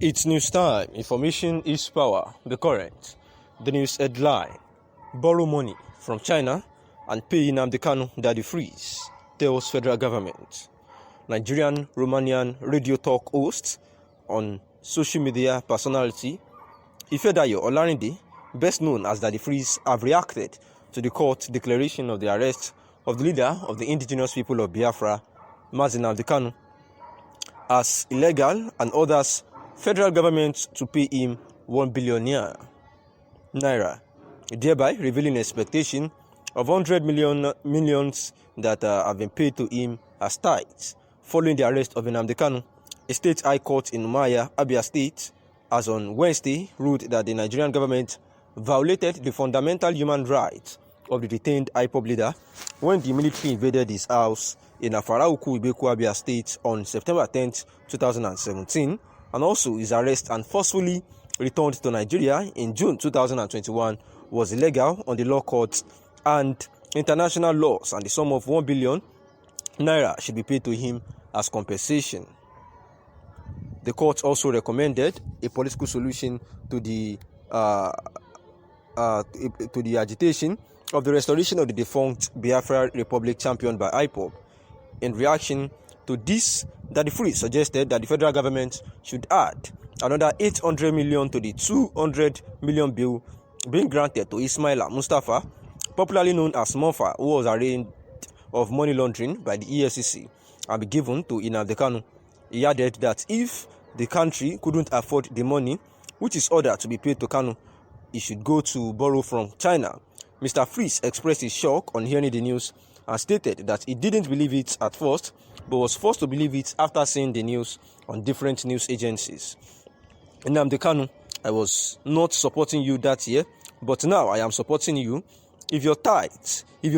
It's news time. Information is power. The current. The news headline. Borrow money from China and pay Nnamdi Kanu daddy freeze, tells federal government. Nigerian Romanian radio talk host on social media personality Ifedayo Olarinde, best known as Daddy Freeze, have reacted to the court declaration of the arrest of the leader of the indigenous people of Biafra, Nnamdi Kanu, as illegal, and orders federal government to pay him 1 billion naira, thereby revealing expectation of 100 millions that have been paid to him as tithes following the arrest of Nnamdi Kanu. A state high court in Umaya, Abia State, as on Wednesday, ruled that the Nigerian government violated the fundamental human rights of the detained IPOB leader when the military invaded his house in Afarauku, Ibeku, Abia State on September 10, 2017, and also his arrest and forcefully returned to Nigeria in June 2021 was illegal on the law courts and international laws, and the sum of 1 billion naira should be paid to him as compensation. The court also recommended a political solution to the agitation of the restoration of the defunct Biafra Republic championed by IPOB. In reaction to this, Daddy Freeze suggested that the federal government should add another 800 million to the 200 million bill being granted to Ismaila Mustafa, popularly known as Mofa, who was arraigned of money laundering by the EFCC, and be given to Nnamdi Kanu. He added that if the country couldn't afford the money, which is ordered to be paid to Kanu, he should go to borrow from China. Mr. Freeze expressed his shock on hearing the news and stated that he didn't believe it at first, but was forced to believe it after seeing the news on different news agencies. Nnamdi Kanu, I was not supporting you that year, but now I am supporting you. If you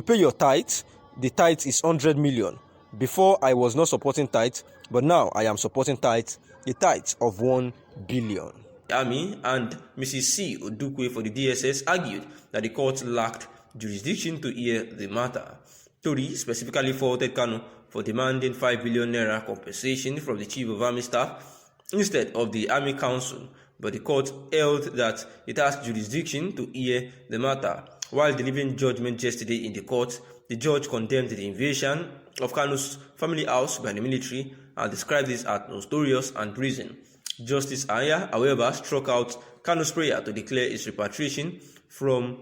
pay your tithe, the tithe is 100 million. Before, I was not supporting tithe, but now I am supporting tithe, the tithe of 1 billion. Army and Mrs. C. Odukwe for the DSS argued that the court lacked jurisdiction to hear the matter. Tori specifically faulted Kanu for demanding 5 billion naira compensation from the Chief of Army Staff instead of the Army Council, but the court held that it has jurisdiction to hear the matter. While delivering judgment yesterday in the court, the judge condemned the invasion of Kanu's family house by the military and described this as notorious and brazen. Justice Aya, however, struck out Kanu's prayer to declare his repatriation from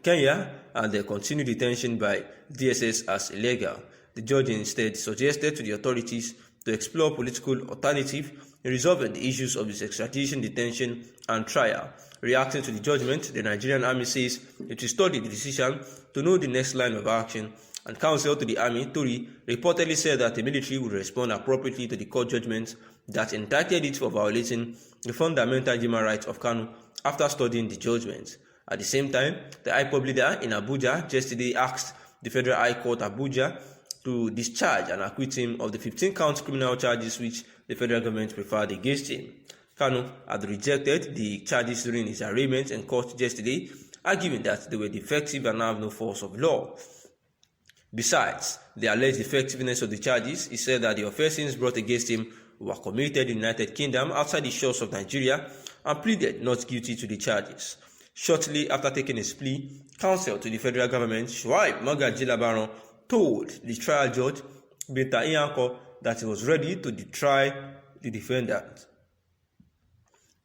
Kenya and the continued detention by DSS as illegal. The judge instead suggested to the authorities to explore political alternative in resolving the issues of his extradition, detention, and trial. Reacting to the judgment, the Nigerian Army says it will study the decision to know the next line of action, and counsel to the Army, Tori, reportedly said that the military would respond appropriately to the court judgment that indicted it for violating the fundamental human rights of Kanu after studying the judgment. At the same time, the IPOB leader in Abuja yesterday asked the Federal High Court Abuja to discharge and acquit him of the 15-count criminal charges which the federal government preferred against him. Kanu had rejected the charges during his arraignment in court yesterday, arguing that they were defective and have no force of law. Besides the alleged effectiveness of the charges, he said that the offences brought against him were committed in the United Kingdom outside the shores of Nigeria and pleaded not guilty to the charges. Shortly after taking his plea, counsel to the federal government, Shuaib Magaji Labaron, told the trial judge, Binta Iyanko, that he was ready to try the defendant.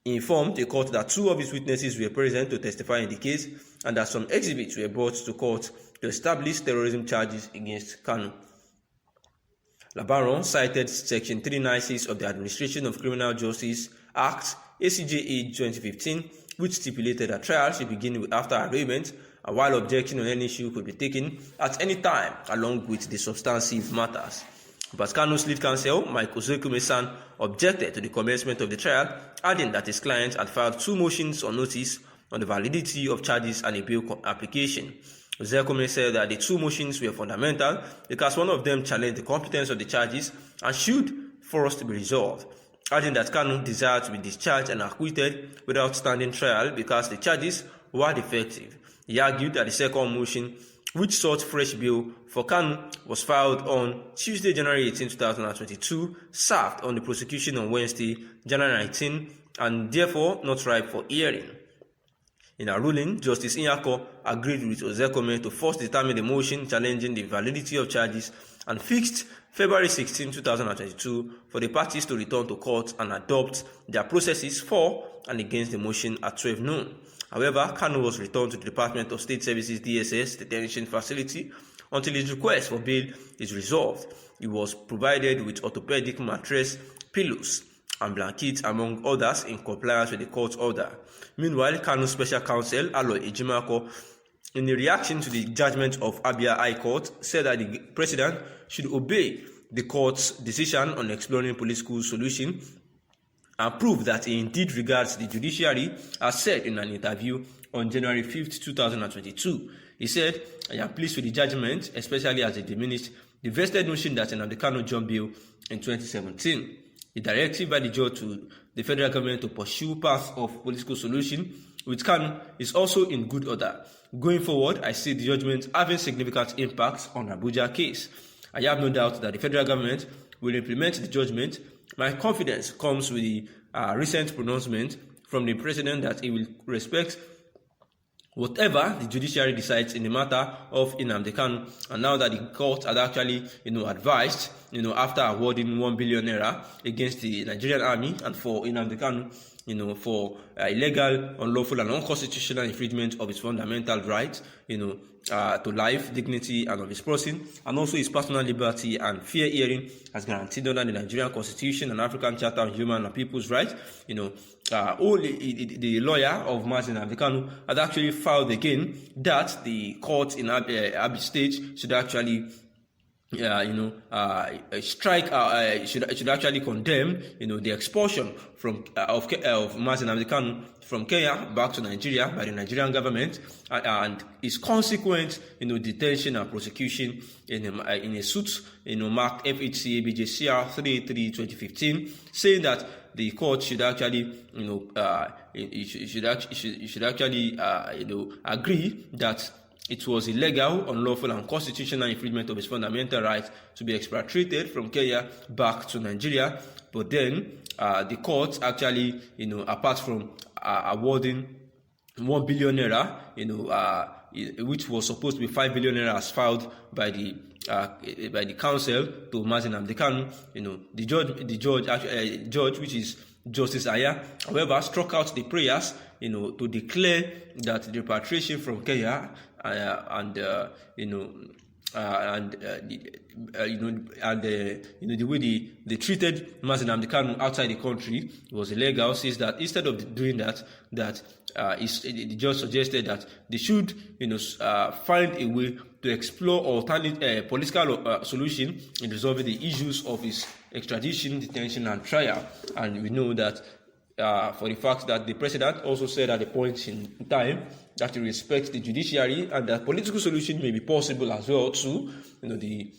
He informed the court that 2 of his witnesses were present to testify in the case and that some exhibits were brought to court to establish terrorism charges against Kanu. Labaron cited Section 396 of the Administration of Criminal Justice Act, ACJA 2015, which stipulated that trial should begin after arraignment, and while objection on any issue could be taken at any time along with the substantive matters. But Kanu's lead counsel, Mike Ozekume-san, objected to the commencement of the trial, adding that his client had filed 2 motions on notice on the validity of charges and a bail application. Ozekume said that the 2 motions were fundamental because one of them challenged the competence of the charges and should first be resolved, adding that Kanu desired to be discharged and acquitted without standing trial because the charges were defective. He argued that the second motion which sought fresh bail for Kanu, was filed on Tuesday, January 18, 2022, served on the prosecution on Wednesday, January 19, and therefore not ripe for hearing. In a ruling, Justice Nyako agreed with Ozekome to first determine the motion challenging the validity of charges and fixed February 16, 2022 for the parties to return to court and adopt their processes for and against the motion at 12 noon. However, Kanu was returned to the Department of State Services DSS detention facility until his request for bail is resolved. He was provided with orthopedic mattress, pillows, and blankets, among others, in compliance with the court order. Meanwhile, Kanu's special counsel, Aloy Ejimako, in a reaction to the judgment of Abia High Court, said that the president should obey the court's decision on exploring political solution and prove that he indeed regards the judiciary, as said in an interview on January 5, 2022. He said, "I am pleased with the judgment, especially as it diminished the vested notion that Nnamdi Kanu jumped bail in 2017. The directive by the judge to the federal government to pursue paths of political solution with Kanu is also in good order. Going forward, I see the judgment having significant impact on Abuja case. I have no doubt that the federal government will implement the judgment. My confidence comes with the recent pronouncement from the president that he will respect whatever the judiciary decides in the matter of Nnamdi Kanu, and now that the court had actually, advised, after awarding 1 billion naira against the Nigerian army and for Nnamdi Kanu, for illegal, unlawful, and unconstitutional infringement of his fundamental rights, to life, dignity, and of his person, and also his personal liberty and fair hearing as guaranteed under the Nigerian Constitution and African Charter on Human and People's Rights. The lawyer of Nnamdi Kanu had actually filed again that the court in Abi State should actually should actually condemn, the expulsion of Nnamdi Kanu from Kenya back to Nigeria by the Nigerian government, and his consequent, detention and prosecution in a suit, marked FHCA BJCR 383/2015, saying that the court should actually, agree that it was illegal, unlawful, and constitutional infringement of his fundamental rights to be expatriated from Kenya back to Nigeria. But then the court actually, apart from awarding 1 billion naira, which was supposed to be 5 billion naira as filed by the council to Nnamdi Kanu, the judge, which is Justice Aya, however, struck out the prayers, to declare that the repatriation from Kenya the way they treated Nnamdi Kanu outside the country was illegal. Says that instead of doing that, the judge suggested that they should, find a way to explore alternate political solution in resolving the issues of his extradition, detention, and trial. And we know that for the fact that the president also said at a point in time that he respects the judiciary and that political solution may be possible as well too. The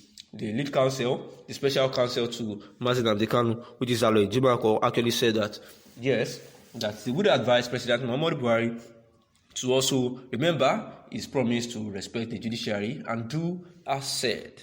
lead counsel, the special counsel to Nnamdi Kanu, which is Aloy Ejimako, actually said that yes, that he would advise President Muhammadu Buhari to also remember his promise to respect the judiciary and do as said.